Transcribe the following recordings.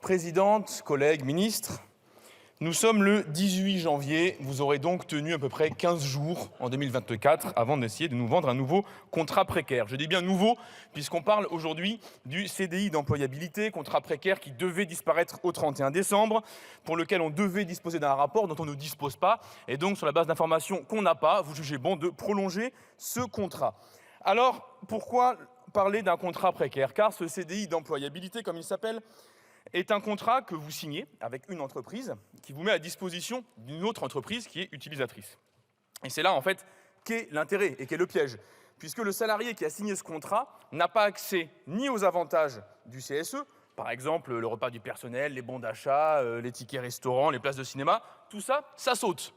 Présidente, collègues, ministres, nous sommes le 18 janvier. Vous aurez donc tenu à peu près 15 jours en 2024 avant d'essayer de nous vendre un nouveau contrat précaire. Je dis bien nouveau puisqu'on parle aujourd'hui du CDI d'employabilité, contrat précaire qui devait disparaître au 31 décembre, pour lequel on devait disposer d'un rapport dont on ne dispose pas. Et donc, sur la base d'informations qu'on n'a pas, vous jugez bon de prolonger ce contrat. Alors, pourquoi parler d'un contrat précaire? Car ce CDI d'employabilité, comme il s'appelle, est un contrat que vous signez avec une entreprise qui vous met à disposition d'une autre entreprise qui est utilisatrice. Et c'est là, en fait, qu'est l'intérêt et qu'est le piège, puisque le salarié qui a signé ce contrat n'a pas accès ni aux avantages du CSE, par exemple le repas du personnel, les bons d'achat, les tickets restaurants, les places de cinéma, tout ça, ça saute.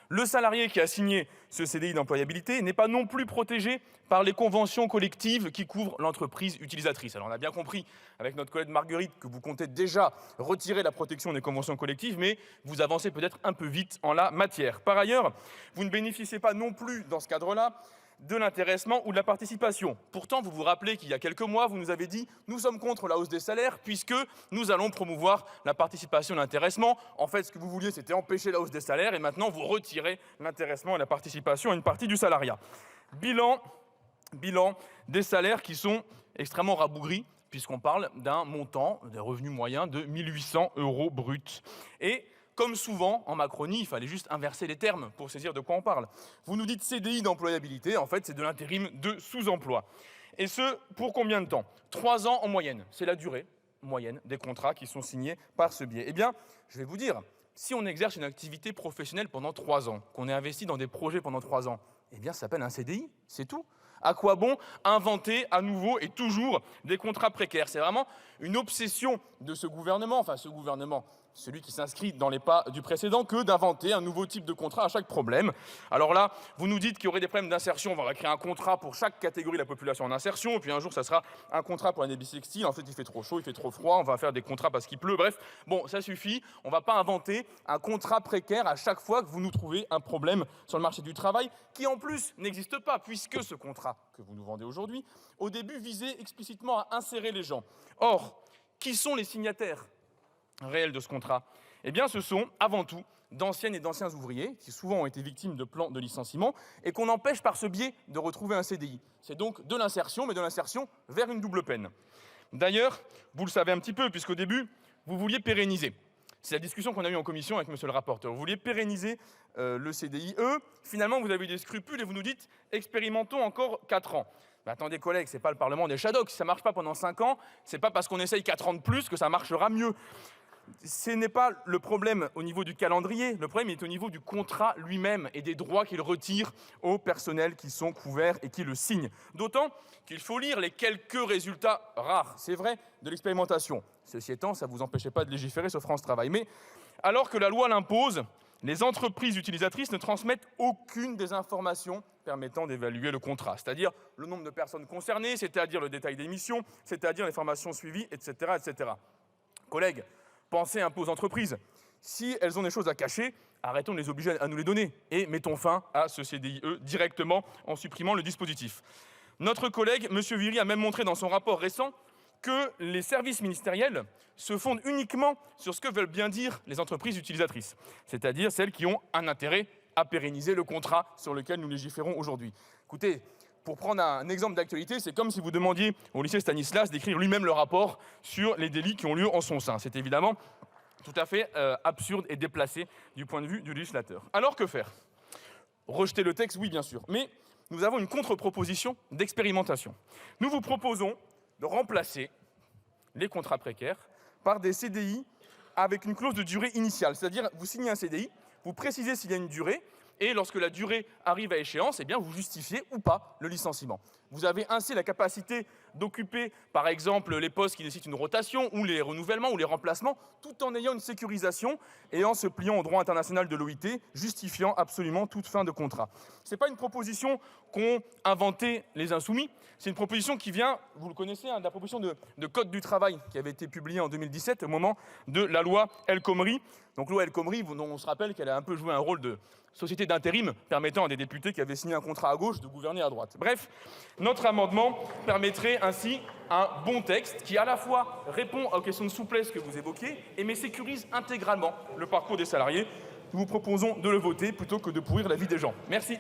Le salarié qui a signé ce CDI d'employabilité n'est pas non plus protégé par les conventions collectives qui couvrent l'entreprise utilisatrice. Alors on a bien compris avec notre collègue Marguerite que vous comptez déjà retirer la protection des conventions collectives, mais vous avancez peut-être un peu vite en la matière. Par ailleurs, vous ne bénéficiez pas non plus dans ce cadre-là de l'intéressement ou de la participation. Pourtant, vous vous rappelez qu'il y a quelques mois, vous nous avez dit « Nous sommes contre la hausse des salaires puisque nous allons promouvoir la participation et l'intéressement ». En fait, ce que vous vouliez, c'était empêcher la hausse des salaires et maintenant, vous retirez l'intéressement et la participation à une partie du salariat. Bilan des salaires qui sont extrêmement rabougris puisqu'on parle d'un montant, des revenus moyens de 1 800 € bruts. Et comme souvent, en Macronie, il fallait juste inverser les termes pour saisir de quoi on parle. Vous nous dites CDI d'employabilité, en fait, c'est de l'intérim de sous-emploi. Et ce, pour combien de temps? 3 ans en moyenne. C'est la durée moyenne des contrats qui sont signés par ce biais. Eh bien, je vais vous dire, si on exerce une activité professionnelle pendant 3 ans, qu'on est investi dans des projets pendant 3 ans, eh bien, ça s'appelle un CDI, c'est tout. À quoi bon inventer à nouveau et toujours des contrats précaires? C'est vraiment une obsession de ce gouvernement, celui qui s'inscrit dans les pas du précédent, que d'inventer un nouveau type de contrat à chaque problème. Alors là, vous nous dites qu'il y aurait des problèmes d'insertion, on va créer un contrat pour chaque catégorie de la population en insertion, et puis un jour, ça sera un contrat pour un bissextile. En fait, il fait trop chaud, il fait trop froid, on va faire des contrats parce qu'il pleut. Bref, bon, ça suffit, on ne va pas inventer un contrat précaire à chaque fois que vous nous trouvez un problème sur le marché du travail, qui en plus n'existe pas, puisque ce contrat que vous nous vendez aujourd'hui, au début, visait explicitement à insérer les gens. Or, qui sont les signataires réels de ce contrat? Eh bien, ce sont avant tout d'anciennes et d'anciens ouvriers qui souvent ont été victimes de plans de licenciement et qu'on empêche par ce biais de retrouver un CDI. C'est donc de l'insertion, mais de l'insertion vers une double peine. D'ailleurs, vous le savez un petit peu, puisqu'au début, vous vouliez pérenniser. C'est la discussion qu'on a eue en commission avec monsieur le rapporteur. Vous vouliez pérenniser le CDIE. Finalement, vous avez eu des scrupules et vous nous dites « expérimentons encore 4 ans ». Mais attendez, collègues, ce n'est pas le Parlement des Shadocks. Si ça ne marche pas pendant 5 ans, ce n'est pas parce qu'on essaye 4 ans de plus que ça marchera mieux. Ce n'est pas le problème au niveau du calendrier, le problème est au niveau du contrat lui-même et des droits qu'il retire aux personnels qui sont couverts et qui le signent. D'autant qu'il faut lire les quelques résultats rares, c'est vrai, de l'expérimentation. Ceci étant, ça ne vous empêchait pas de légiférer sur France Travail. Mais alors que la loi l'impose, les entreprises utilisatrices ne transmettent aucune des informations permettant d'évaluer le contrat, c'est-à-dire le nombre de personnes concernées, c'est-à-dire le détail des missions, c'est-à-dire les formations suivies, etc. etc. Collègues, pensez un peu aux entreprises. Si elles ont des choses à cacher, arrêtons de les obliger à nous les donner et mettons fin à ce CDIE directement en supprimant le dispositif. Notre collègue, M. Viry, a même montré dans son rapport récent que les services ministériels se fondent uniquement sur ce que veulent bien dire les entreprises utilisatrices, c'est-à-dire celles qui ont un intérêt à pérenniser le contrat sur lequel nous légiférons aujourd'hui. Écoutez, pour prendre un exemple d'actualité, c'est comme si vous demandiez au lycée Stanislas d'écrire lui-même le rapport sur les délits qui ont lieu en son sein. C'est évidemment tout à fait absurde et déplacé du point de vue du législateur. Alors que faire? Rejeter le texte, oui bien sûr, mais nous avons une contre-proposition d'expérimentation. Nous vous proposons de remplacer les contrats précaires par des CDI avec une clause de durée initiale. C'est-à-dire, vous signez un CDI, vous précisez s'il y a une durée, et lorsque la durée arrive à échéance, eh bien, vous justifiez ou pas le licenciement. Vous avez ainsi la capacité d'occuper, par exemple, les postes qui nécessitent une rotation, ou les renouvellements, ou les remplacements, tout en ayant une sécurisation et en se pliant au droit international de l'OIT, justifiant absolument toute fin de contrat. Ce n'est pas une proposition qu'ont inventé les Insoumis, c'est une proposition qui vient, vous le connaissez, de la proposition de Code du travail qui avait été publiée en 2017 au moment de la loi El Khomri. Donc loi El Khomri, dont on se rappelle qu'elle a un peu joué un rôle de société d'intérim permettant à des députés qui avaient signé un contrat à gauche de gouverner à droite. Bref, Notre amendement permettrait ainsi un bon texte qui à la fois répond aux questions de souplesse que vous évoquiez mais sécurise intégralement le parcours des salariés. Nous vous proposons de le voter plutôt que de pourrir la vie des gens. Merci.